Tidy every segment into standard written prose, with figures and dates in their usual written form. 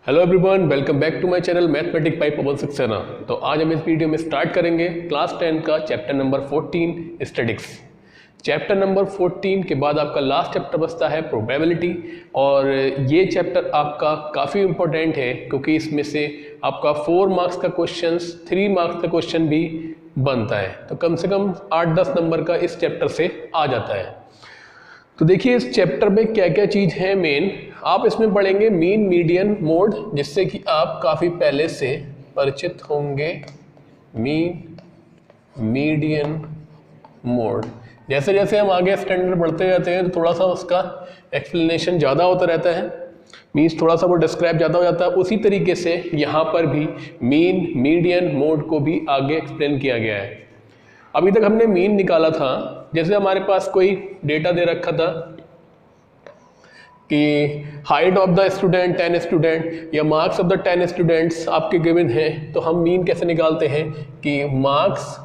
Hello everyone, welcome back to my channel mathematic by Pawan Saxena. तो आज हम इस वीडियो में स्टार्ट करेंगे क्लास 10 का chapter number 14 statics. Chapter number 14 के बाद आपका लास्ट चैप्टर बचता है प्रोबेबिलिटी, और ये चैप्टर आपका काफ़ी इम्पोर्टेंट है क्योंकि इसमें से आपका 4 मार्क्स का क्वेश्चन, 3 मार्क्स का क्वेश्चन भी बनता है। तो कम से कम 8-10 नंबर का इस चैप्टर से आ जाता है। तो देखिए इस चैप्टर में क्या क्या चीज़ है मेन, आप इसमें पढ़ेंगे मीन, मीडियन, मोड, जिससे कि आप काफ़ी पहले से परिचित होंगे। Mean, median, mode. जैसे जैसे हम आगे स्टैंडर्ड बढ़ते जाते हैं तो थोड़ा सा उसका एक्सप्लेनेशन ज़्यादा होता रहता है, मीन्स थोड़ा सा वो डिस्क्राइब ज़्यादा हो जाता है। उसी तरीके से यहाँ पर भी मीन, मीडियन, मोड को भी आगे एक्सप्लेन किया गया है। अभी तक हमने मीन निकाला था, जैसे हमारे पास कोई डेटा दे रखा था कि height of the student 10 student या मार्क्स ऑफ द 10 स्टूडेंट्स आपके गिवन हैं, तो हम मीन कैसे निकालते हैं कि मार्क्स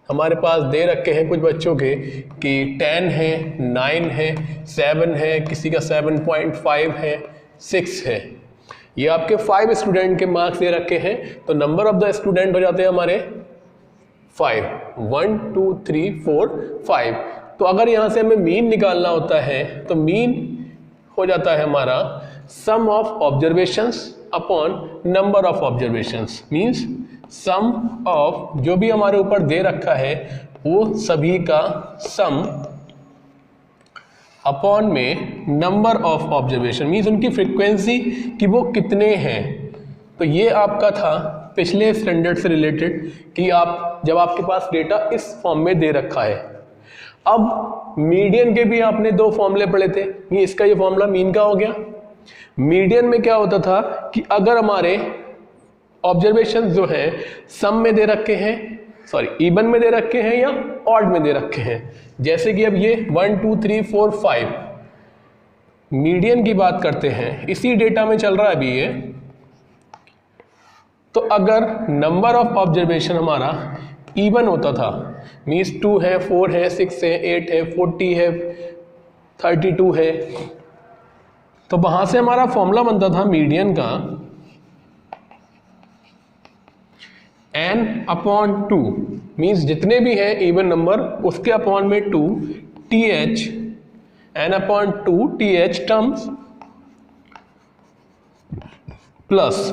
हमारे पास दे रखे हैं कुछ बच्चों के कि 10 है, 9 है, 7 है, किसी का 7.5 है, 6 है। ये आपके 5 स्टूडेंट के मार्क्स दे रखे हैं, तो नंबर ऑफ द स्टूडेंट हो जाते हैं हमारे 5, 1 2 3 4 5। तो अगर यहाँ से हमें मीन निकालना होता है तो मीन हो जाता है हमारा sum of observations upon number of observations, means sum of जो भी हमारे ऊपर दे रखा है वो सभी का सम अपॉन में नंबर ऑफ ऑब्जर्वेशन, मीन्स उनकी फ्रीक्वेंसी कि वो कितने हैं। तो ये आपका था पिछले स्टैंडर्ड से रिलेटेड कि आप जब आपके पास डेटा इस फॉर्म में दे रखा है। अब मीडियन के भी आपने 2 फॉर्मूले पढ़े थे, ये इसका ये फॉर्मूला मीन का हो गया। मीडियन में क्या होता था कि अगर हमारे ऑब्जर्वेशन जो हैं सम में दे रखे हैं, इवन में दे रखे हैं या ऑड में दे रखे हैं, जैसे कि अब ये 1 2 3 4 5 मीडियन की बात करते हैं, इसी डेटा में चल रहा है अभी ये। तो अगर नंबर ऑफ ऑब्जर्वेशन हमारा इवन होता था, मीन्स 2 है, 4 है, 6 है, 8 है, 40 है, 32 है, तो वहां से हमारा फॉर्मूला बनता था मीडियन का n अपॉन 2, मीन्स जितने भी हैं इवन नंबर उसके अपॉन में 2 th, n upon 2 th terms plus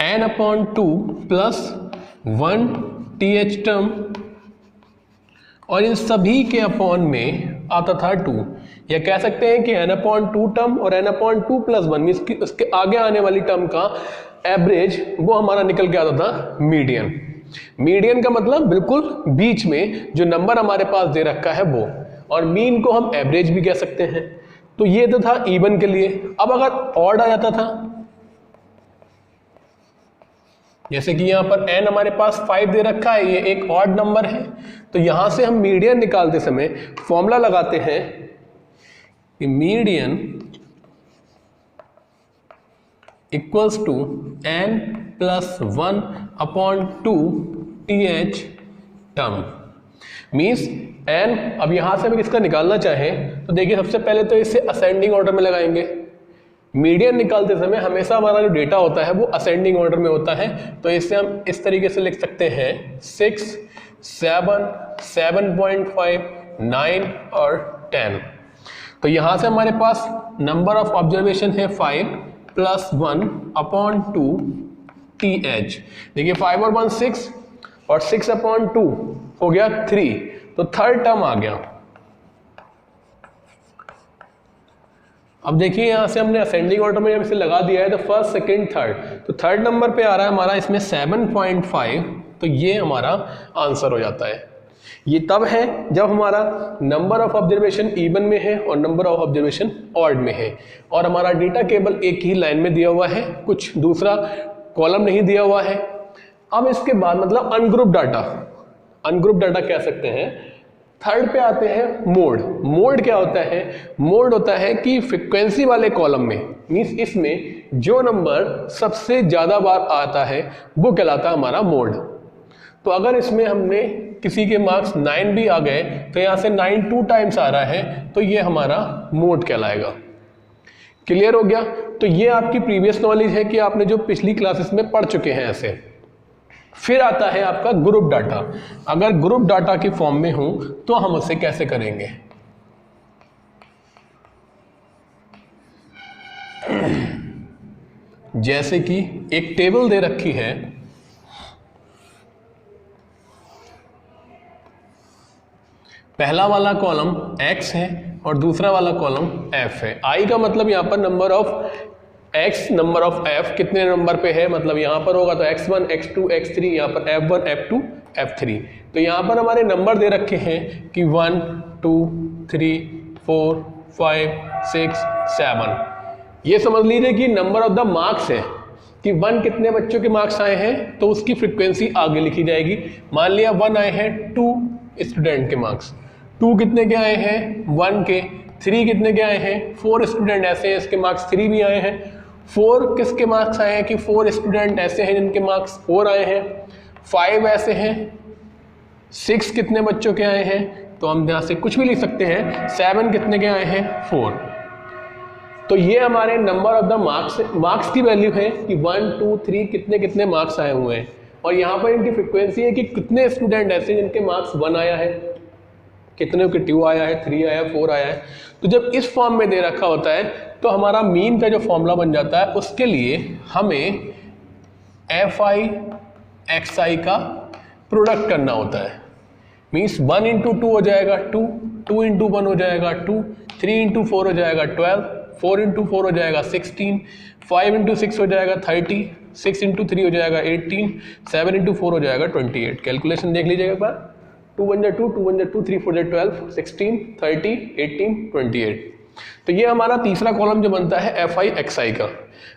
n upon 2 plus 1 th term, और इन सभी के अपॉन में आता था 2, या कह सकते हैं कि n अपॉन 2 टर्म और n अपॉन 2 प्लस 1, मीन्स उसके आगे आने वाली टर्म का एवरेज वो हमारा निकल के आता था मीडियन। मीडियन का मतलब बिल्कुल बीच में जो नंबर हमारे पास दे रखा है वो, और मीन को हम एवरेज भी कह सकते हैं। तो ये तो था इवन के लिए। अब अगर ऑड आ जाता था, जैसे कि यहाँ पर n हमारे पास 5 दे रखा है, ये एक ऑड नंबर है, तो यहां से हम मीडियन निकालते समय फॉर्मूला लगाते हैं कि median equals to n plus 1 upon 2 th term, means n। अब यहां से हम इसका निकालना चाहें तो देखिए सबसे पहले तो इसे असेंडिंग ऑर्डर में लगाएंगे। मीडियन निकालते समय हमेशा हमारा जो डेटा होता है वो असेंडिंग ऑर्डर में होता है, तो इसे हम इस तरीके से लिख सकते हैं 6 7 7.5 9 और 10। तो यहाँ से हमारे पास नंबर ऑफ ऑब्जर्वेशन है 5 प्लस 1 अपॉन 2 th। देखिए 5 और 1 6, और 6 अपॉन 2 हो गया 3, तो थर्ड टर्म आ गया। अब देखिए यहाँ से हमने असेंडिंग ऑर्डर में जब इसे लगा दिया है तो फर्स्ट, सेकंड, थर्ड, तो थर्ड नंबर पे आ रहा है हमारा इसमें 7.5, तो ये हमारा आंसर हो जाता है। ये तब है जब हमारा नंबर ऑफ ऑब्जर्वेशन इवन में है और नंबर ऑफ ऑब्जर्वेशन ऑड में है, और हमारा डेटा केवल एक ही लाइन में दिया हुआ है, कुछ दूसरा कॉलम नहीं दिया हुआ है। अब इसके बाद मतलब अनग्रुप डाटा, अनग्रुप डाटा कह सकते हैं। थर्ड पे आते हैं मोड। मोड क्या होता है? मोड होता है कि फ्रीक्वेंसी वाले कॉलम में, मीन्स इसमें जो नंबर सबसे ज्यादा बार आता है वो कहलाता है हमारा मोड। तो अगर इसमें हमने किसी के मार्क्स 9 भी आ गए तो यहाँ से 9 2 टाइम्स आ रहा है, तो ये हमारा मोड कहलाएगा। क्लियर हो गया। तो ये आपकी प्रीवियस नॉलेज है कि आपने जो पिछली क्लासेस में पढ़ चुके हैं ऐसे। फिर आता है आपका ग्रुप डाटा। अगर ग्रुप डाटा की फॉर्म में हूं तो हम उसे कैसे करेंगे। जैसे कि एक टेबल दे रखी है, पहला वाला कॉलम x है और दूसरा वाला कॉलम f है। i का मतलब यहां पर number of x, number of f कितने नंबर पे है, मतलब यहां पर होगा तो x1 x2 x3, यहां पर f1 f2 f3। तो यहां पर हमारे नंबर दे रखे हैं कि 1 2 3 4 5 6 7। ये समझ लीजिए कि नंबर ऑफ द मार्क्स है कि 1 कितने बच्चों के मार्क्स आए हैं तो उसकी फ्रीक्वेंसी आगे लिखी जाएगी। मान लिया 1 आए हैं 2 स्टूडेंट के मार्क्स, 2 कितने के आए हैं 1 के, 3 कितने के आए हैं 4 स्टूडेंट ऐसे हैं इसके मार्क्स 3 भी आए हैं। 4 किसके मार्क्स आए हैं कि 4 स्टूडेंट ऐसे हैं जिनके मार्क्स 4 आए हैं। 5 ऐसे हैं। 6 कितने बच्चों के आए हैं, तो हम यहाँ से कुछ भी लिख सकते हैं। 7 कितने के आए हैं 4। तो ये हमारे नंबर ऑफ द मार्क्स की वैल्यू है कि 1 2 3 कितने कितने मार्क्स आए हुए हैं। और यहाँ पर इनकी फ्रीक्वेंसी है कि कितने स्टूडेंट ऐसे जिनके मार्क्स 1 आया है, कितने के 2 आया है, 3 आया है, 4 आया है। तो जब इस फॉर्म में दे रखा होता है तो हमारा मीन का जो फॉर्मूला बन जाता है उसके लिए हमें fi xi का प्रोडक्ट करना होता है। मीन्स 1 इंटू 2 हो जाएगा 2, 2 इंटू 1 हो जाएगा 2, 3 इंटू 4 हो जाएगा 12, 4 इंटू 4 हो जाएगा 16, 5 इंटू 6 हो जाएगा 30, 6 इंटू 3 हो जाएगा 18, 7 इंटू 4 हो जाएगा 28। कैलकुलेशन देख लीजिएगा एक बार। 2 1 2, 2 1 2, 3 4 12, 16, 30, 18, 28। तो ये हमारा तीसरा कॉलम जो बनता है fi xi का।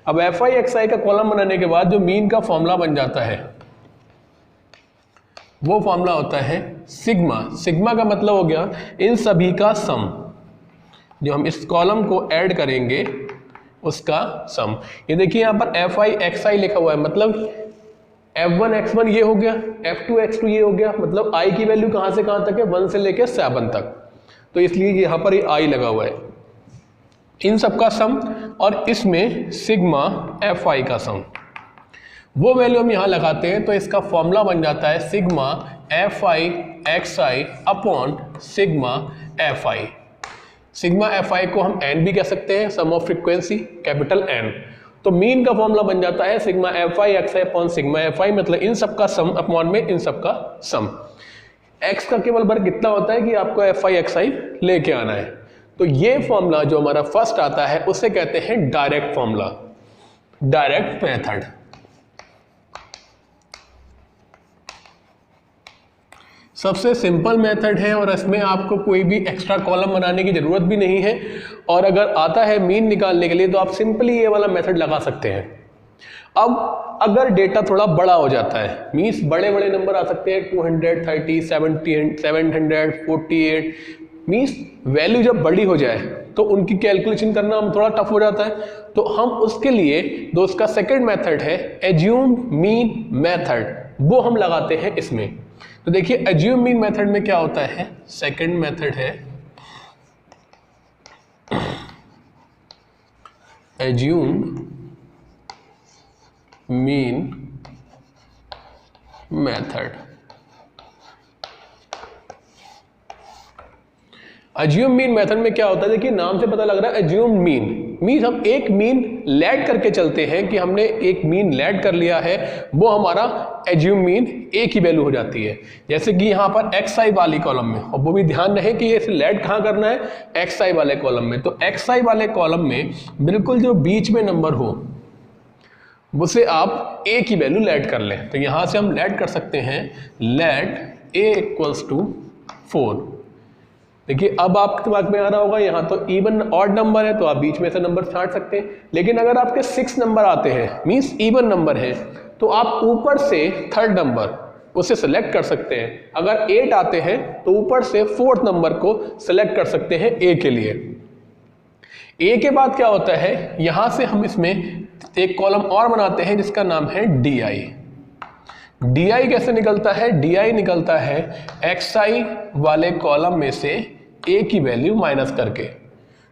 अब fi xi का कॉलम बनाने के बाद जो मीन का फॉर्मूला बन जाता है वो फॉर्मूला होता है सिग्मा। सिग्मा का मतलब हो गया इन सभी का सम, जो हम इस कॉलम को ऐड करेंगे उसका सम। ये देखिए यहाँ पर fi xi लिखा हुआ है, मतलब f1 x1 ये हो गया, f2 x2 ये हो गया, मतलब i की वैल्यू कहाँ से कहाँ तक है 1 से लेकर 7 तक। तो इसलिए यहाँ पर ये i लगा हुआ है, इन सब का सम, और इसमें सिग्मा fi का सम। वो वैल्यू हम यहाँ लगाते हैं तो इसका फॉर्मूला बन जाता है sigma fi xi upon sigma fi। Sigma fi को हम n भी कह सकते हैं, सम ऑफ फ्रीक्वेंसी कैपिटल N। तो मीन का फॉर्मूला बन जाता है sigma fi xi upon sigma fi, मतलब इन सब का सम अपॉन में इन सब का सम। x का केवल वर्ग कितना होता है कि आपको fi xi लेके आना है। तो ये फॉर्मूला जो हमारा फर्स्ट आता है उसे कहते हैं डायरेक्ट फॉर्मूला, डायरेक्ट मेथड। सबसे सिंपल मेथड है और इसमें आपको कोई भी एक्स्ट्रा कॉलम बनाने की जरूरत भी नहीं है। और अगर आता है मीन निकालने के लिए तो आप सिंपली ये वाला मेथड लगा सकते हैं। अब अगर डेटा थोड़ा बड़ा हो जाता है, मीन्स बड़े बड़े नंबर आ सकते हैं 230, 748, मीन्स वैल्यू जब बड़ी हो जाए तो उनकी कैलकुलेशन करना हम थोड़ा टफ हो जाता है। तो हम उसके लिए दोस्त का सेकेंड मेथड है एज्यूम मीन मेथड, वो हम लगाते हैं इसमें। तो देखिए एज्यूम मीन मेथड में क्या होता है, सेकंड मेथड है assume mean method. Assume mean method में क्या होता है, देखिए नाम से पता लग रहा है एज्यूम मीन हम एक मीन लैड करके चलते हैं कि हमने एक मीन लैड कर लिया है, वो हमारा एज्यूम मीन एक ही वैल्यू हो जाती है। जैसे कि यहाँ पर xi वाली कॉलम में, और वो भी ध्यान रहे कि ये लैड कहाँ करना है xi वाले कॉलम में। तो xi वाले कॉलम में बिल्कुल जो बीच में नंबर हो उसे आप a की वैल्यू लैड कर लें। तो यहाँ से हम लैड कर सकते हैं लैड a इक्वल्स टू 4। देखिए अब आपके दिमाग में आ रहा होगा यहाँ तो इवन ऑड नंबर है तो आप बीच में से नंबर छांट सकते हैं, लेकिन अगर आपके 6 नंबर आते हैं मींस इवन नंबर है तो आप ऊपर से थर्ड नंबर उसे सेलेक्ट कर सकते हैं। अगर 8 आते हैं तो ऊपर से फोर्थ नंबर को सेलेक्ट कर सकते हैं ए के लिए। ए के बाद क्या होता है, यहां से हम इसमें एक कॉलम और बनाते हैं जिसका नाम है DI। DI कैसे निकलता है, DI निकलता है XI वाले कॉलम में से ए की वैल्यू माइनस करके,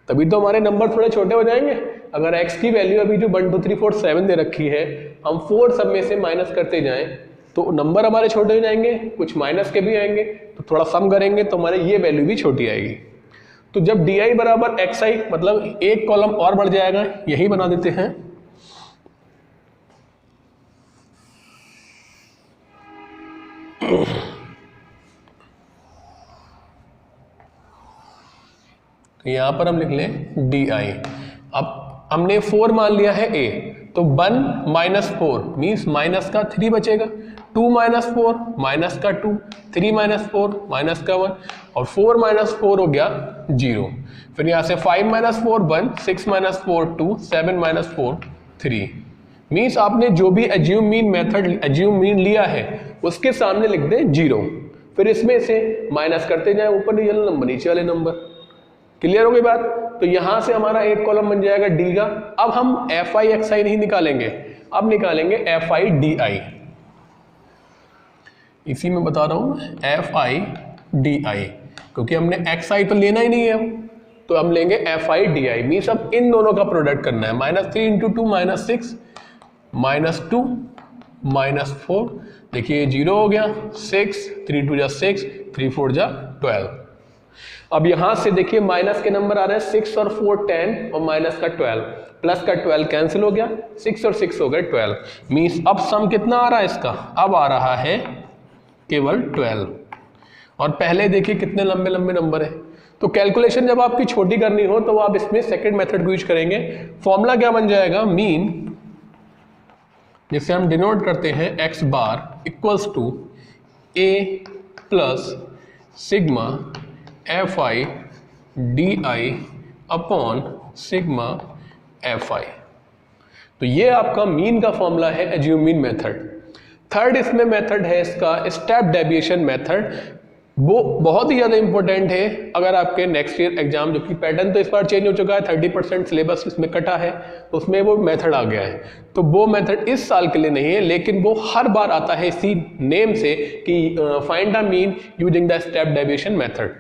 तभी तो हमारे नंबर थोड़े छोटे हो जाएंगे। अगर x की वैल्यू अभी जो 1 2 3 4 7 दे रखी है, हम 4 सब में से माइनस करते जाएं तो नंबर हमारे छोटे हो जाएंगे, कुछ माइनस के भी आएंगे, तो थोड़ा सम करेंगे तो हमारे ये वैल्यू भी छोटी आएगी। तो जब di बराबर xi, मतलब एक कॉलम और बढ़ जाएगा, यही बना देते हैं। तो यहां पर हम लिख लें di। अब हमने 4 मान लिया है a, तो 1 माइनस 4 मीन्स माइनस का 3 बचेगा, 2 माइनस 4 माइनस का 2, 3 माइनस 4 माइनस का 1, और 4 माइनस 4 हो गया 0। फिर यहाँ से 5 माइनस 4 1, 6 माइनस 4 2, 7 माइनस 4 3। मीन्स आपने जो भी assume mean method assume mean लिया है उसके सामने लिख दें 0, फिर इसमें से माइनस करते जाए ऊपर वाले नंबर नीचे वाले नंबर। क्लियर हो गई बात? तो यहां से हमारा एक कॉलम बन जाएगा डी का। अब हम fi xi नहीं निकालेंगे, अब निकालेंगे fi di। इसी में बता रहा हूं fi di, क्योंकि हमने xi तो लेना ही नहीं है, तो हम लेंगे fi di। मीन्स अब इन दोनों का प्रोडक्ट करना है। -3 × 2 -6, -2 -4, देखिए 0 हो गया, 6 3 2 6, 3 4 12। अब यहां से देखिए माइनस के नंबर आ रहे हैं 6 और 4 10, और माइनस का 12, प्लस का 12 कैंसिल हो गया, 6 और 6 हो गए 12। मीन्स अब सम कितना आ रहा है इसका? अब आ रहा है केवल 12। और पहले देखिए कितने लंबे लंबे नंबर है। तो कैलकुलेशन जब आपकी छोटी करनी हो तो आप इसमें सेकेंड मेथड को यूज करेंगे। फॉर्मूला क्या बन जाएगा? मीन, जिसे हम डिनोट करते हैं x bar equals to a plus sigma fi di upon sigma fi। तो ये आपका मीन का फॉर्मूला है एज्यूम मीन मेथड। थर्ड इसमें मेथड है इसका स्टेप डेविएशन मेथड। वो बहुत ही ज़्यादा इंपॉर्टेंट है अगर आपके नेक्स्ट ईयर एग्जाम, जो कि पैटर्न तो इस बार चेंज हो चुका है, 30% सिलेबस इसमें कटा है, तो उसमें वो मेथड आ गया है। तो वो मेथड इस साल के लिए नहीं है, लेकिन वो हर बार आता है इसी नेम से कि find the mean using the step deviation method.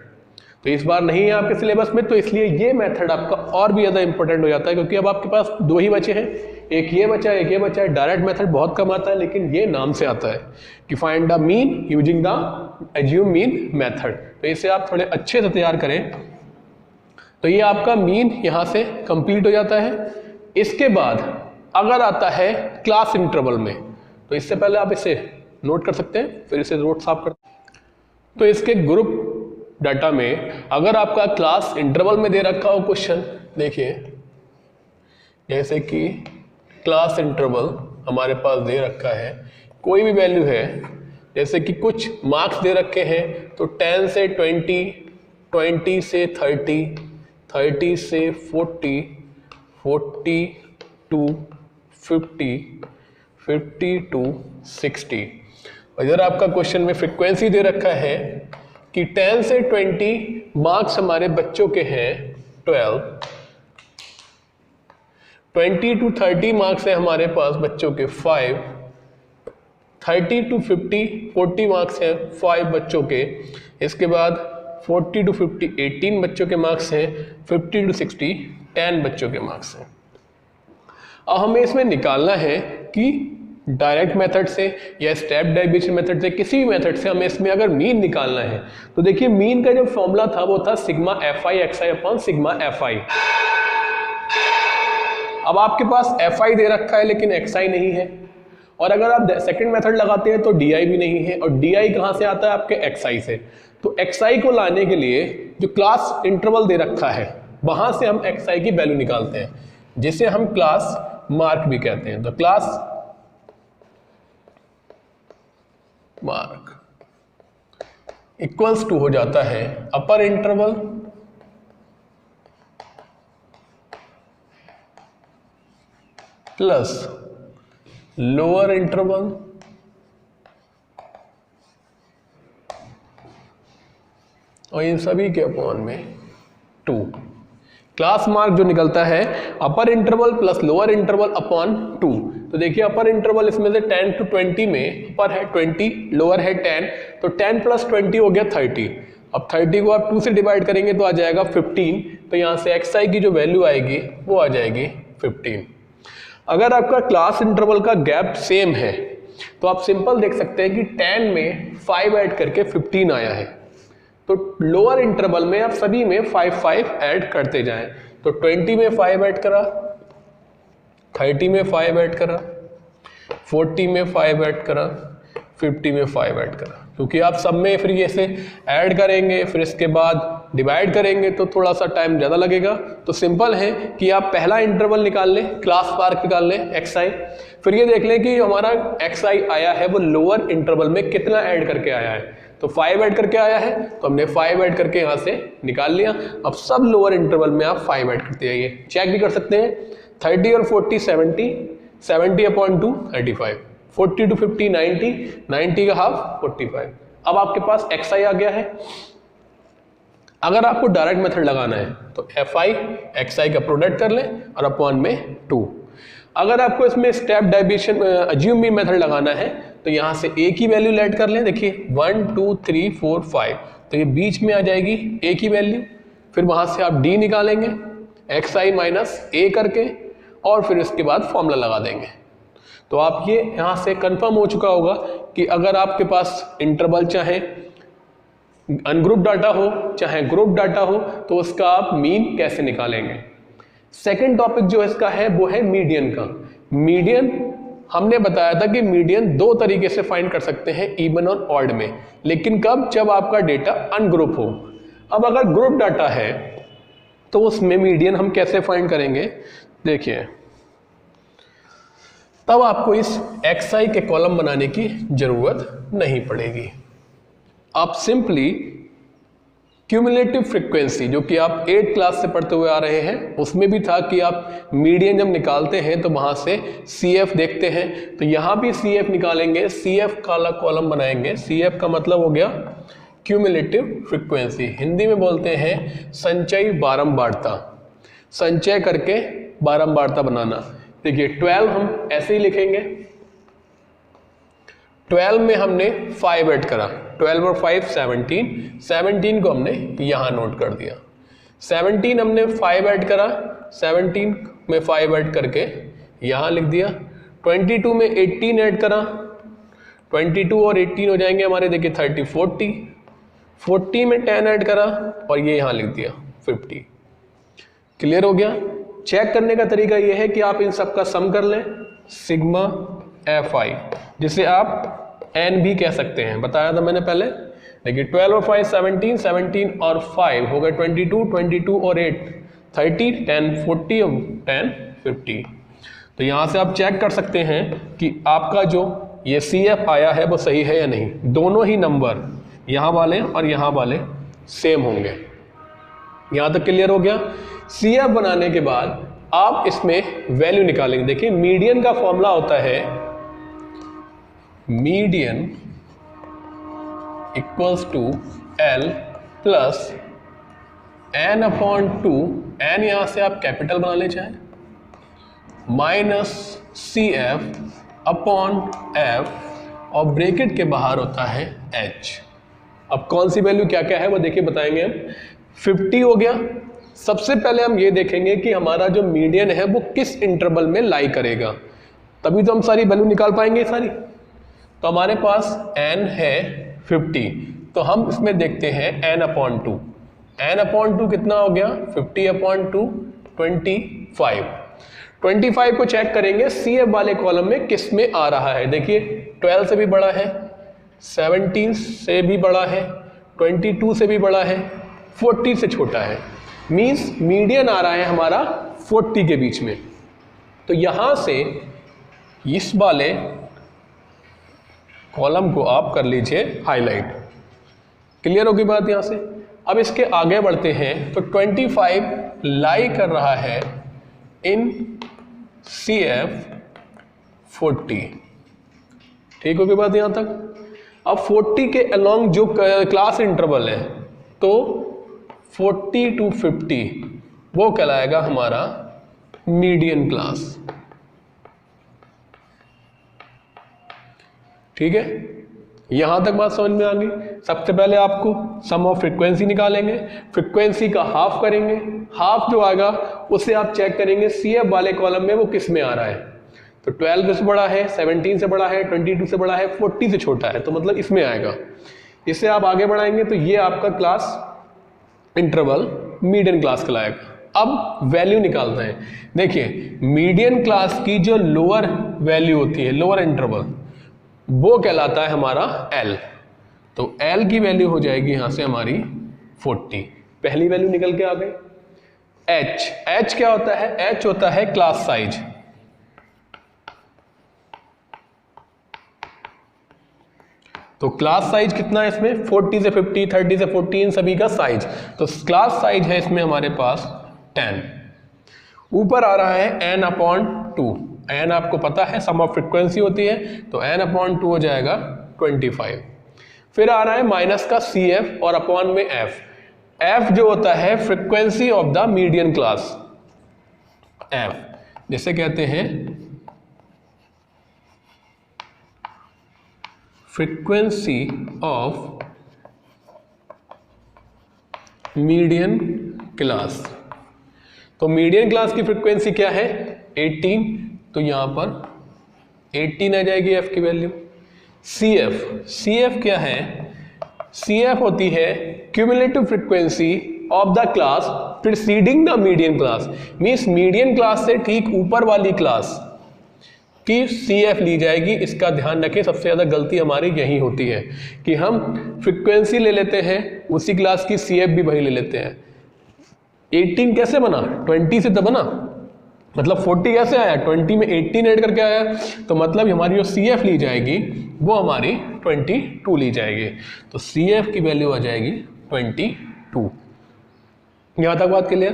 तो इस बार नहीं है आपके सिलेबस में, तो इसलिए ये मेथड आपका और भी ज़्यादा इंपॉर्टेंट हो जाता है, क्योंकि अब आपके पास दो ही बचे हैं, एक ये बचा है, एक ये बचा है। डायरेक्ट मेथड बहुत कम आता है, लेकिन ये नाम से आता है कि find the mean using the assume mean method. तो इसे आप थोड़े अच्छे से तैयार करें। तो ये आपका मीन यहाँ से कंप्लीट हो जाता है। इसके बाद अगर आता है क्लास इंटरवल में, तो इससे पहले आप इसे नोट कर सकते हैं, फिर इसे नोट साफ कर। तो इसके ग्रुप डाटा में अगर आपका क्लास इंटरवल में दे रखा हो क्वेश्चन, देखिए जैसे कि क्लास इंटरवल हमारे पास दे रखा है, कोई भी वैल्यू है, जैसे कि कुछ मार्क्स दे रखे हैं, तो 10 से 20, 20 से 30, 30 से 40, 40 to 50, 50 to 60। इधर आपका क्वेश्चन में फ्रीक्वेंसी दे रखा है कि 10 से 20 मार्क्स हमारे बच्चों के हैं 12, 20 to 30 मार्क्स है हमारे पास बच्चों के 5, 30 to 50 40 मार्क्स हैं 5 बच्चों के। इसके बाद 40 to 50 18 बच्चों के मार्क्स हैं, 50 to 60 10 बच्चों के मार्क्स हैं। अब हमें इसमें निकालना है कि डायरेक्ट मेथड से या स्टेप डेविएशन मेथड से, किसी भी मेथड से हमें इसमें अगर मीन निकालना है, तो देखिए मीन का जो फॉर्मूला था वो था sigma fi xi upon sigma fi। अब आपके पास fi दे रखा है लेकिन xi नहीं है, और अगर आप सेकंड मेथड लगाते हैं तो di भी नहीं है, और di कहाँ से आता है? आपके xi से। तो xi को लाने के लिए जो क्लास इंटरवल दे रखा है वहां से हम xi की वैल्यू निकालते हैं, जिसे हम क्लास मार्क भी कहते हैं। तो क्लास मार्क इक्वल्स टू हो जाता है upper interval plus lower interval और इन सभी के अपॉन में 2। क्लास मार्क जो निकलता है upper interval plus lower interval upon 2। तो देखिए अपर इंटरवल इसमें से 10 to 20 में अपर है 20, लोअर है 10, तो 10 प्लस 20 हो गया 30। अब 30 को आप 2 से डिवाइड करेंगे तो आ जाएगा 15। तो यहाँ से xi की जो वैल्यू आएगी वो आ जाएगी 15। अगर आपका क्लास इंटरवल का गैप सेम है तो आप सिंपल देख सकते हैं कि 10 में 5 ऐड करके 15 आया है, तो लोअर इंटरवल में आप सभी में 5 ऐड करते जाएं। तो 20 में 5 ऐड करा, 30 में 5 ऐड करा, 40 में 5 ऐड करा, 50 में 5 ऐड करा, क्योंकि आप सब में फिर ये से ऐड करेंगे फिर इसके बाद डिवाइड करेंगे तो थोड़ा सा टाइम ज़्यादा लगेगा। तो सिंपल है कि आप पहला इंटरवल निकाल लें, क्लास पार निकाल लें xi, फिर ये देख लें कि हमारा xi आया है वो लोअर इंटरवल में कितना ऐड करके आया है। तो 5 ऐड करके आया है तो हमने 5 ऐड करके यहाँ से निकाल लिया। अब सब लोअर इंटरवल में आप 5 ऐड करते जाइए, चेक भी कर सकते हैं। 30 और 40 70, 70/2 35, 40 to 50 90, 90 का हाफ 45। अब आपके पास xi आ गया है। अगर आपको डायरेक्ट मेथड लगाना है तो fi xi का प्रोडक्ट कर लें और अपॉन में 2। अगर आपको इसमें स्टेप डेविएशन अज्यूम भी मेथड लगाना है तो यहाँ से a की वैल्यू लेट कर लें। देखिए 1 2 3 4 5, तो ये बीच में आ जाएगी a की वैल्यू, फिर वहाँ से आप d निकालेंगे xi माइनस a करके और फिर इसके बाद फॉर्मूला लगा देंगे। तो आप ये यहाँ से कंफर्म हो चुका होगा कि अगर आपके पास इंटरवल चाहे अनग्रुप डाटा हो चाहे ग्रुप डाटा हो तो उसका आप मीन कैसे निकालेंगे। सेकंड टॉपिक जो इसका है वो है मीडियन का। मीडियन हमने बताया था कि मीडियन दो तरीके से फाइंड कर सकते हैं, इवन और ऑड में, लेकिन कब, जब आपका डेटा अनग्रुप हो। अब अगर ग्रुप डाटा है तो उसमें मीडियन हम कैसे फाइंड करेंगे, देखिए तब आपको इस xi के कॉलम बनाने की जरूरत नहीं पड़ेगी। आप सिंपली क्यूमुलेटिव फ्रीक्वेंसी जो कि आप 8th क्लास से पढ़ते हुए आ रहे हैं उसमें भी था कि आप मीडियन जब निकालते हैं तो वहां से CF देखते हैं, तो यहां भी CF निकालेंगे, CF काला कॉलम बनाएंगे। CF का मतलब हो गया क्यूमुलेटिव फ्रीक्वेंसी, हिंदी में बोलते हैं संचयी बारंबारता, संचय करके बारंबारता बनाना। देखिए 12 हम ऐसे ही लिखेंगे, 12 में हमने 5 ऐड करा, 12 और 5 17, 17 को हमने यहाँ नोट कर दिया। 17 हमने 5 ऐड करा, 17 में 5 ऐड करके यहाँ लिख दिया। 22 में 18 ऐड करा, 22 और 18 हो जाएंगे हमारे, देखिए 30 40, 40 में 10 ऐड करा और ये यहाँ लिख दिया 50। क्लियर हो गया। चेक करने का तरीका ये है कि आप इन सब का सम कर लें, सिग्मा fi, जिसे आप n भी कह सकते हैं, बताया था मैंने पहले। देखिए 12 और 5 17, 17 और 5 हो गए 22, 22 और 8 30, 10 40 और 10 50। तो यहाँ से आप चेक कर सकते हैं कि आपका जो ये CF आया है वो सही है या नहीं। दोनों ही नंबर यहाँ वाले और यहाँ वाले सेम होंगे। यहाँ तक क्लियर हो गया। CF बनाने के बाद आप इसमें वैल्यू निकालेंगे। देखिए मीडियन का फॉर्मूला होता है median equals to L plus n/2, n यहां से आप कैपिटल बना ले चाहे, माइनस CF अपॉन F और ब्रैकेट के बाहर होता है H। अब कौन सी वैल्यू क्या क्या है वो देखिए बताएंगे हम। 50 हो गया। सबसे पहले हम ये देखेंगे कि हमारा जो मीडियन है वो किस इंटरवल में लाई करेगा, तभी तो हम सारी वैल्यू निकाल पाएंगे सारी। तो हमारे पास n है 50, तो हम इसमें देखते हैं n/2। n/2 कितना हो गया, 50/2 25। 25 को चेक करेंगे CF वाले कॉलम में किस में आ रहा है। देखिए 12 से भी बड़ा है, 17 से भी बड़ा है, 22 से भी बड़ा है, 40 से छोटा है। मीन्स मीडियन आ रहा है हमारा 40 के बीच में। तो यहां से इस वाले कॉलम को आप कर लीजिए हाईलाइट। क्लियर होगी बात यहां से। अब इसके आगे बढ़ते हैं तो 25 लाई कर रहा है इन CF 40। ठीक होगी बात यहां तक। अब 40 के अलोंग जो क्लास इंटरवल है तो 40 to 50 वो कहलाएगा हमारा मीडियन क्लास। ठीक है। यहाँ तक बात समझ में आ गई। सबसे पहले आपको सम ऑफ फ्रीक्वेंसी निकालेंगे, फ्रीक्वेंसी का हाफ करेंगे, हाफ जो आएगा उससे आप चेक करेंगे CF वाले कॉलम में वो किस में आ रहा है। तो 12 से बड़ा है, 17 से बड़ा है, 22 से बड़ा है, 40 से छोटा है, तो मतलब इसमें आएगा। इससे आप आगे बढ़ाएंगे तो ये आपका क्लास इंटरवल मीडियन क्लास कहलाएगा। अब वैल्यू निकालते हैं। देखिए मीडियन क्लास की जो लोअर वैल्यू होती है, लोअर इंटरवल, वो कहलाता है हमारा L। तो L की वैल्यू हो जाएगी यहां से हमारी 40, पहली वैल्यू निकल के आ गई। H क्या होता है? H होता है क्लास साइज। तो क्लास साइज कितना है इसमें? 40 से 50, 30 से 40, इन सभी का साइज। तो क्लास साइज है इसमें हमारे पास 10। ऊपर आ रहा है n/2। n आपको पता है सम ऑफ फ्रीक्वेंसी होती है, तो n/2 हो जाएगा 25। फिर आ रहा है माइनस का CF और अपॉन में F। F जो होता है frequency of the median class, F जिसे कहते हैं फ्रीक्वेंसी ऑफ मीडियन क्लास। तो मीडियन क्लास की फ्रीक्वेंसी क्या है? 18, तो यहां पर 18 आ जाएगी F की वैल्यू। CF क्या है? CF होती है cumulative frequency of the class preceding the median class. Means median class से ठीक ऊपर वाली क्लास की CF ली जाएगी। इसका ध्यान रखें, सबसे ज़्यादा गलती हमारी यही होती है कि हम फ्रीक्वेंसी ले लेते हैं, उसी क्लास की CF भी वही ले लेते हैं। 18 कैसे बना? 20 से तो बना, मतलब 40 कैसे आया? 20 में 18 ऐड करके आया, तो मतलब हमारी जो CF ली जाएगी वो हमारी 22 ली जाएगी। तो CF की वैल्यू आ जाएगी 22। यहाँ तक बात क्लियर?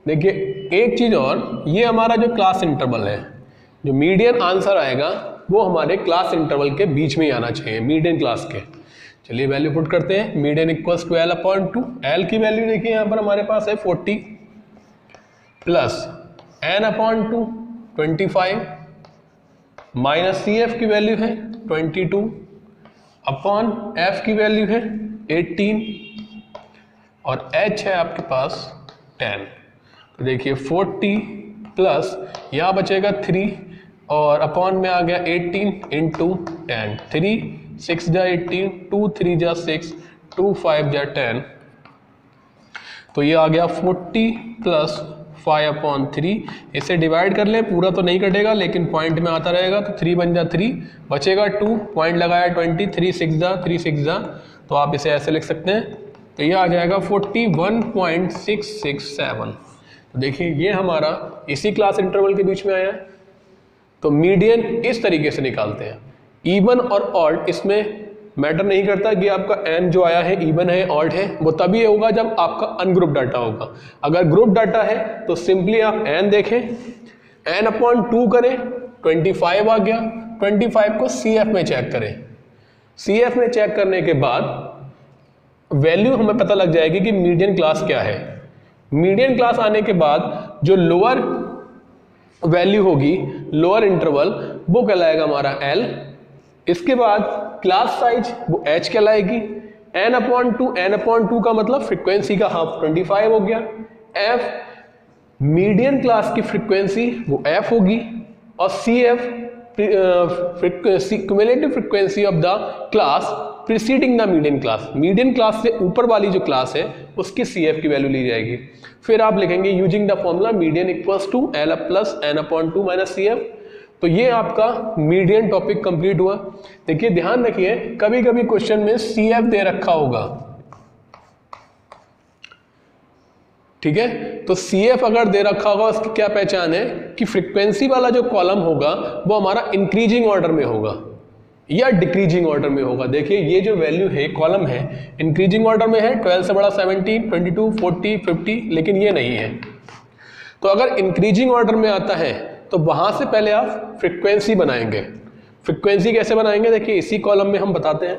देखिए एक चीज़ और, ये हमारा जो क्लास इंटरवल है, जो मीडियन आंसर आएगा वो हमारे क्लास इंटरवल के बीच में ही आना चाहिए, मीडियन क्लास के। चलिए वैल्यू पुट करते हैं। Median equals to L/2। L की वैल्यू देखिए यहाँ पर हमारे पास है 40 प्लस n/2 25 माइनस CF की वैल्यू है 22 अपॉन F की वैल्यू है 18 और H है आपके पास 10। तो देखिए 40 प्लस यहाँ बचेगा 3 और अपॉन में आ गया 18 इंटू 10। 3 6 जा 18, 2 3 जा 6, 2 5 जा 10। तो ये आ गया 40 प्लस 5/3। इसे डिवाइड कर लें, पूरा तो नहीं कटेगा लेकिन पॉइंट में आता रहेगा। तो 3 बन जा 3, बचेगा 2, पॉइंट लगाया 20, 3 6 जा, तो आप इसे ऐसे लिख सकते हैं। तो ये आ जाएगा 41.667। तो देखिए ये हमारा इसी क्लास इंटरवल के बीच में आया है। तो मीडियन इस तरीके से निकालते हैं। इवन और ऑड इसमें मैटर नहीं करता कि आपका n जो आया है इवन है ऑड है, वो तभी होगा जब आपका अनग्रुप डाटा होगा। अगर ग्रुप डाटा है तो सिंपली आप n देखें, n/2 करें, 25 आ गया। 25 को CF में चेक करें। CF में चेक करने के बाद वैल्यू हमें पता लग जाएगी कि मीडियन क्लास क्या है। मीडियन क्लास आने के बाद जो लोअर वैल्यू होगी, लोअर इंटरवल, वो कहलाएगा हमारा L। इसके बाद क्लास साइज वो H कहलाएगी। n/2 का मतलब फ्रीक्वेंसी का हाफ 25 हो गया। F मीडियन क्लास की फ्रीक्वेंसी वो F होगी और CF cumulative frequency of the class preceding the median class. Median class से ऊपर वाली जो क्लास है उसकी CF की वैल्यू ली जाएगी। फिर आप लिखेंगे using the formula median equals to L plus n/2 minus CF। तो ये आपका मीडियन टॉपिक कंप्लीट हुआ। देखिए ध्यान रखिए, कभी कभी क्वेश्चन में CF दे रखा होगा, ठीक है। तो CF अगर दे रखा होगा उसकी क्या पहचान है कि फ्रीक्वेंसी वाला जो कॉलम होगा वो हमारा इंक्रीजिंग ऑर्डर में होगा या डिक्रीजिंग ऑर्डर में होगा। देखिए ये जो वैल्यू है, कॉलम है, इंक्रीजिंग ऑर्डर में है, 12 से बड़ा 17, 22, 40, 50, लेकिन ये नहीं है। तो अगर इंक्रीजिंग ऑर्डर में आता है तो वहां से पहले आप फ्रीक्वेंसी बनाएंगे। फ्रीक्वेंसी कैसे बनाएंगे? देखिए इसी कॉलम में हम बताते हैं।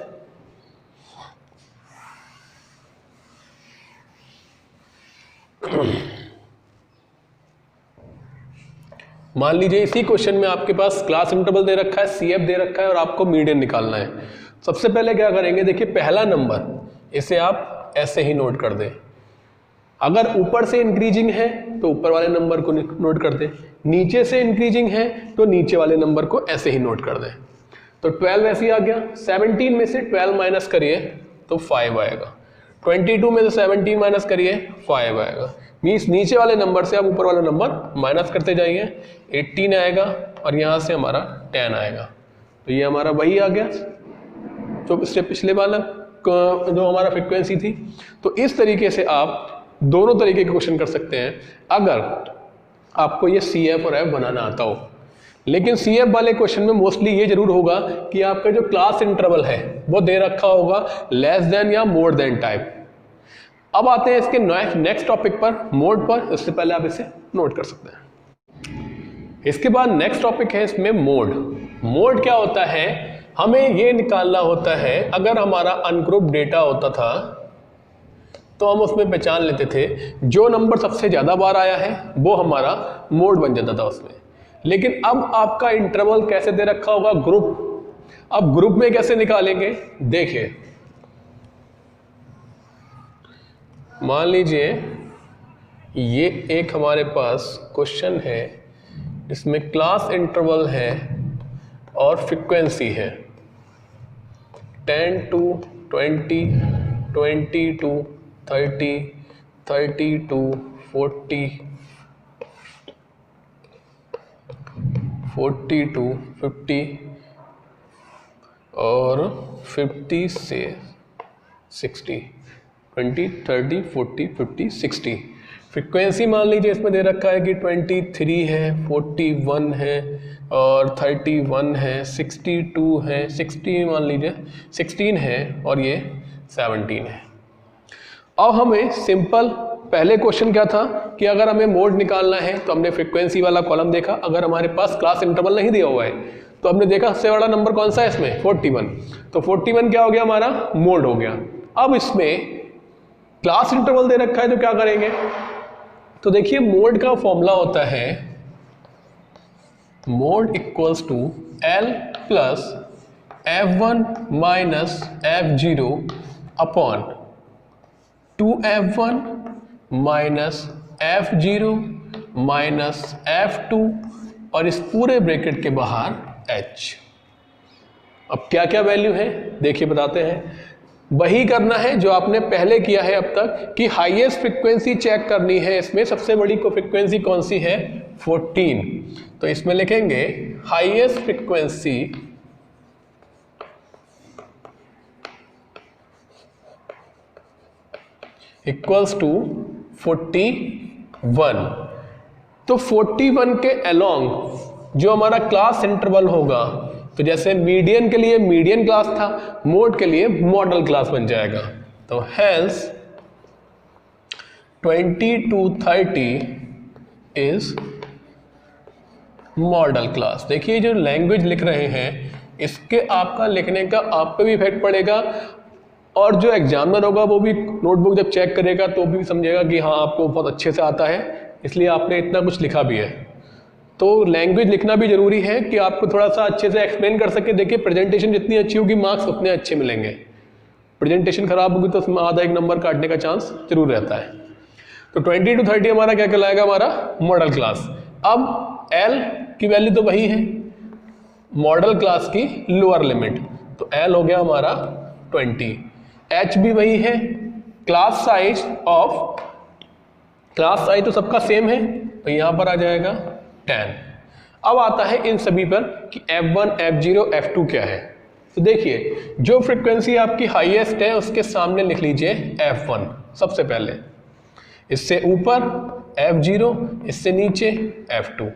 मान लीजिए इसी क्वेश्चन में आपके पास क्लास इंटरवल दे रखा है, CF दे रखा है और आपको मीडियन निकालना है। सबसे पहले क्या करेंगे, देखिए पहला नंबर इसे आप ऐसे ही नोट कर दें। अगर ऊपर से इंक्रीजिंग है तो ऊपर वाले नंबर को नोट कर दें, नीचे से इंक्रीजिंग है तो नीचे वाले नंबर को ऐसे ही नोट कर दें। तो 12 ऐसे ही आ गया। 17 में से 12 माइनस करिए तो 5 आएगा। 22 में से 17 माइनस करिए 5 आएगा। मीन्स नीचे वाले नंबर से आप ऊपर वाला नंबर माइनस करते जाइए। 18 आएगा और यहाँ से हमारा 10 आएगा। तो ये हमारा वही आ गया जो इससे पिछले वाला जो हमारा फ्रिक्वेंसी थी। तो इस तरीके से आप दोनों तरीके के क्वेश्चन कर सकते हैं अगर आपको ये CF और F बनाना आता हो। लेकिन CF वाले क्वेश्चन में मोस्टली ये जरूर होगा कि आपका जो क्लास इंटरवल है वो दे रखा होगा लेस देन या मोर देन टाइप। अब आते हैं इसके नेक्स्ट टॉपिक पर, मोड पर। इससे पहले आप इसे नोट कर सकते हैं। इसके बाद नेक्स्ट टॉपिक है इसमें मोड। मोड क्या होता है, हमें ये निकालना होता है अगर हमारा अनग्रुप्ड डेटा होता था तो हम उसमें पहचान लेते थे जो नंबर सबसे ज़्यादा बार आया है वो हमारा मोड बन जाता था उसमें। लेकिन अब आपका इंटरवल कैसे दे रखा होगा, ग्रुप। अब ग्रुप में कैसे निकालेंगे, देखिए मान लीजिए ये एक हमारे पास क्वेश्चन है, इसमें क्लास इंटरवल है और फ्रीक्वेंसी है 10 to 20, 20 to 30, 30 to 40, 40 to 50 और 50 से 60, 20, 30, 40, 50, 60। फ्रीक्वेंसी मान लीजिए इसमें दे रखा है कि 23 है, 41 है और 31 है, 62 है, 60 मान लीजिए 16 है और ये 17 है। अब हमें सिंपल, पहले क्वेश्चन क्या था कि अगर हमें मोड निकालना है तो हमने फ्रीक्वेंसी वाला कॉलम देखा। अगर हमारे पास क्लास इंटरवल नहीं दिया हुआ है तो हमने देखा सबसे बड़ा नंबर कौन सा है इसमें, 41। तो 41 क्या हो गया, हमारा मोड हो गया। अब इसमें क्लास इंटरवल दे रखा है तो क्या करेंगे, तो देखिए मोड का फॉर्मूला होता है mode equals to L plus F1 minus F0 upon 2F1 minus F0 minus F2 और इस पूरे ब्रैकेट के बाहर H। अब क्या क्या वैल्यू है देखिए बताते हैं। वही करना है जो आपने पहले किया है अब तक कि हाईएस्ट फ्रीक्वेंसी चेक करनी है। इसमें सबसे बड़ी को फ्रीक्वेंसी कौन सी है, 14। तो इसमें लिखेंगे हाईएस्ट फ्रीक्वेंसी इक्वल्स टू 41। तो 41 के अलोंग जो हमारा क्लास इंटरवल होगा, तो जैसे मीडियन के लिए मीडियन क्लास था, मोड के लिए मॉडल क्लास बन जाएगा। तो hence 20 to 30 is model class. देखिए जो लैंग्वेज लिख रहे हैं इसके आपका लिखने का आप पे भी इफेक्ट पड़ेगा और जो एग्जामिनर होगा वो भी नोटबुक जब चेक करेगा तो भी समझेगा कि हाँ आपको बहुत अच्छे से आता है, इसलिए आपने इतना कुछ लिखा भी है। तो लैंग्वेज लिखना भी जरूरी है कि आपको थोड़ा सा अच्छे से एक्सप्लेन कर सके। देखिए प्रेजेंटेशन जितनी अच्छी होगी मार्क्स उतने अच्छे मिलेंगे, प्रेजेंटेशन खराब होगी तो उसमें आधा एक नंबर काटने का चांस जरूर रहता है। तो 20 to 30 हमारा क्या कहलाएगा, हमारा मॉडल क्लास। अब L की वैल्यू तो वही है, मॉडल क्लास की लोअर लिमिट, तो L हो गया हमारा 20। H भी वही है, class size of, class size तो सबका सेम है तो यहां पर आ जाएगा 10। अब आता है इन सभी पर कि F1, F0, F2 क्या है। तो देखिए जो फ्रीक्वेंसी आपकी हाईएस्ट है उसके सामने लिख लीजिए F1 सबसे पहले, इससे ऊपर F0, इससे नीचे F2।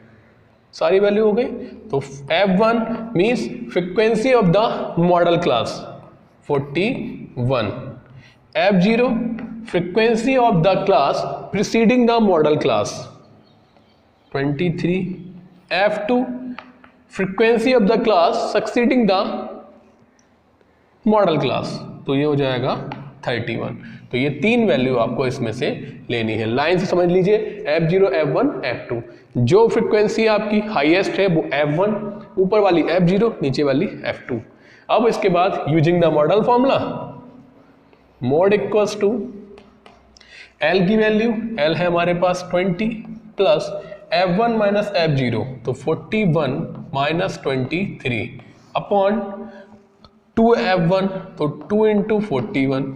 सारी वैल्यू हो गई। तो F1 means frequency of the model class 41, F0 frequency of the class preceding the model class 23, F2 frequency of the class succeeding the model class, तो ये हो जाएगा 31। तो ये तीन वैल्यू आपको इसमें से लेनी है। लाइन से समझ लीजिए F0, F1, F2। जो फ्रीक्वेंसी आपकी हाईएस्ट है वो F1, ऊपर वाली F0, नीचे वाली F2। अब इसके बाद using the model formula, mode equals to L की वैल्यू, एल है हमारे पास 20 प्लस F1 माइनस F0, तो 41 माइनस 23 अपॉन 2F1, तो 2 इंटू 41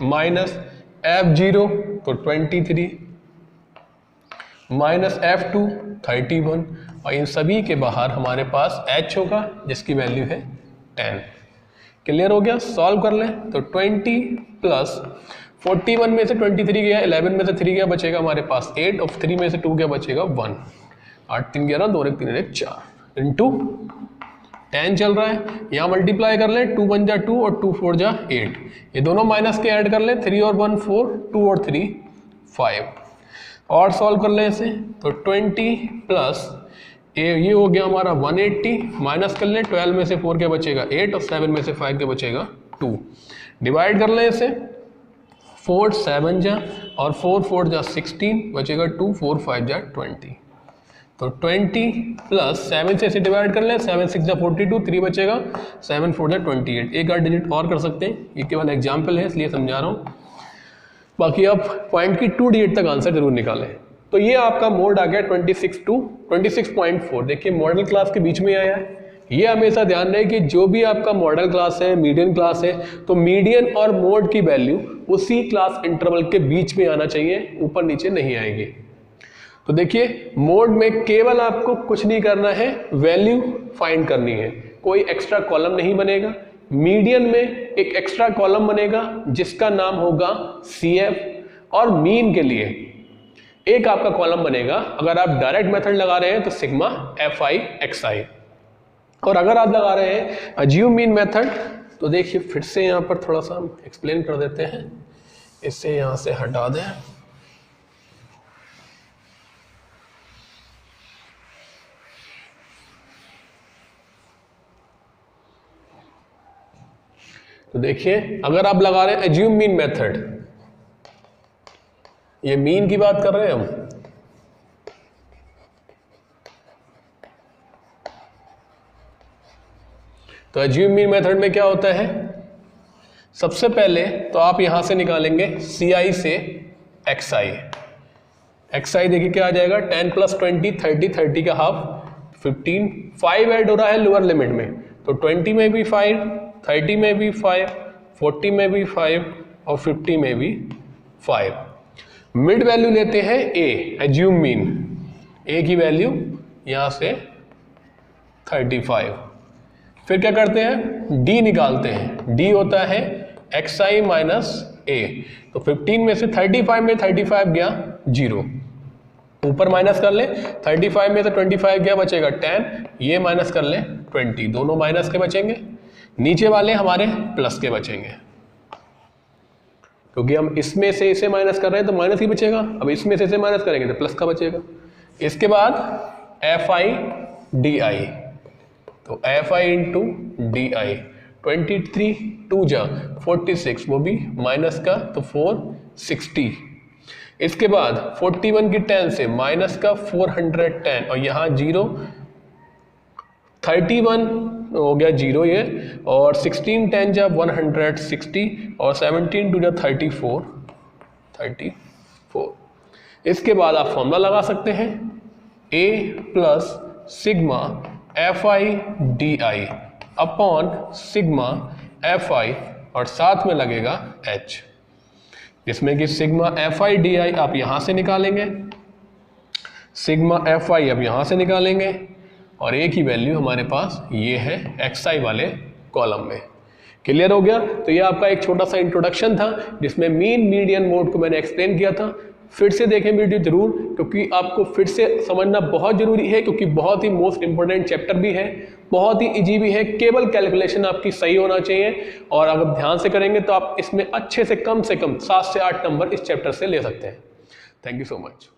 माइनस F0, तो 23 माइनस F2 31, और इन सभी के बाहर हमारे पास H होगा जिसकी वैल्यू है 10। क्लियर हो गया? सॉल्व कर लें तो 20 प्लस 41 में से 23 गया, 11 में से 3 गया, बचेगा हमारे पास 8, और 3 में से 2 गया, बचेगा 1। 8 3 11, 2 1 3 1 4 इंटू 10 चल रहा है, यहाँ मल्टीप्लाई कर लें, 2 1 जा 2 और 2 4 जा 8, ये दोनों माइनस के ऐड कर लें, 3 और 1 4, 2 और 3 5, और सॉल्व कर लें इसे तो 20 प्लस ये हो गया हमारा 180, माइनस कर लें, 12 में से 4 क्या बचेगा 8, और 7 में से 5 क्या बचेगा 2, डिवाइड कर लें इसे, 4 7 जा और 4 4 जा 16, बचेगा 2 4 5 जा 20, तो 20 प्लस 7 से इसे डिवाइड कर लें, 7 6 जा 42, 3 बचेगा, 7 4 जा 28। एक आध डिजिट और कर सकते हैं, ये केवल एग्जाम्पल है इसलिए समझा रहा हूँ, बाकी आप पॉइंट की 2 डिजिट तक आंसर जरूर निकालें। तो ये आपका मोड आ गया 26 to 26.4। देखिए मॉडल क्लास के बीच में आया है, ये हमेशा ध्यान रहे कि जो भी आपका मॉडल क्लास है, मीडियन क्लास है, तो मीडियन और मोड की वैल्यू उसी क्लास इंटरवल के बीच में आना चाहिए, ऊपर नीचे नहीं आएगी। तो देखिए मोड में केवल आपको कुछ नहीं करना है, वैल्यू फाइंड करनी है, कोई एक्स्ट्रा कॉलम नहीं बनेगा। मीडियन में एक एक्स्ट्रा कॉलम बनेगा जिसका नाम होगा CF, और मीन के लिए एक आपका कॉलम बनेगा, अगर आप डायरेक्ट मेथड लगा रहे हैं तो सिग्मा FI XI, और अगर आप लगा रहे हैं अज्यूम मीन मेथड तो देखिए फिर से यहाँ पर थोड़ा सा हम एक्सप्लेन कर देते हैं, इससे यहाँ से हटा दें। तो देखिए अगर आप लगा रहे हैं अज्यूम मीन मेथड, ये मीन की बात कर रहे हैं हम, तो अज्यूम मीन मेथड में क्या होता है, सबसे पहले तो आप यहां से निकालेंगे CI से XI। XI देखिए क्या आ जाएगा, 10 प्लस 20 30, 30 का हाफ 15, 5 ऐड हो रहा है लोअर लिमिट में, तो 20 में भी 5, 30 में भी 5, 40 में भी 5 और 50 में भी 5। मिड वैल्यू लेते हैं A, एज्यूम मीन, A की वैल्यू यहां से 35। फिर क्या करते हैं, D निकालते हैं, D होता है XI माइनस A, तो 15 में से 35 में 35 गया 0, ऊपर माइनस कर ले, 35 में से 25 गया, बचेगा 10, ये माइनस कर ले 20, दोनों माइनस के बचेंगे, नीचे वाले हमारे प्लस के बचेंगे, क्योंकि हम इसमें से इसे माइनस कर रहे हैं तो माइनस ही बचेगा, अब इसमें से इसे माइनस करेंगे तो प्लस का बचेगा। इसके बाद FI DI, तो FI इंटू DI, 23 2 जा 46, वो भी माइनस का, तो 460। इसके बाद 41 की 10 से माइनस का 410, और यहाँ 0, 31 हो गया 0 ये, और 16 10 जा 160, और 17 2 जा 34। इसके बाद आप फॉर्मूला लगा सकते हैं, A plus sigma FI DI upon sigma FI, और साथ में लगेगा H, जिसमें कि सिग्मा FI DI आप यहां से निकालेंगे, सिग्मा FI अब यहां से निकालेंगे, और A की वैल्यू हमारे पास ये है XI वाले कॉलम में। क्लियर हो गया? तो ये आपका एक छोटा सा इंट्रोडक्शन था जिसमें मीन मीडियन मोड को मैंने एक्सप्लेन किया था। फिर से देखें वीडियो जरूर, क्योंकि आपको फिर से समझना बहुत जरूरी है, क्योंकि बहुत ही मोस्ट इंपॉर्टेंट चैप्टर भी है, बहुत ही इजी भी है, केवल कैलकुलेशन आपकी सही होना चाहिए, और अगर ध्यान से करेंगे तो आप इसमें अच्छे से कम 7 से 8 नंबर इस चैप्टर से ले सकते हैं। Thank you so much.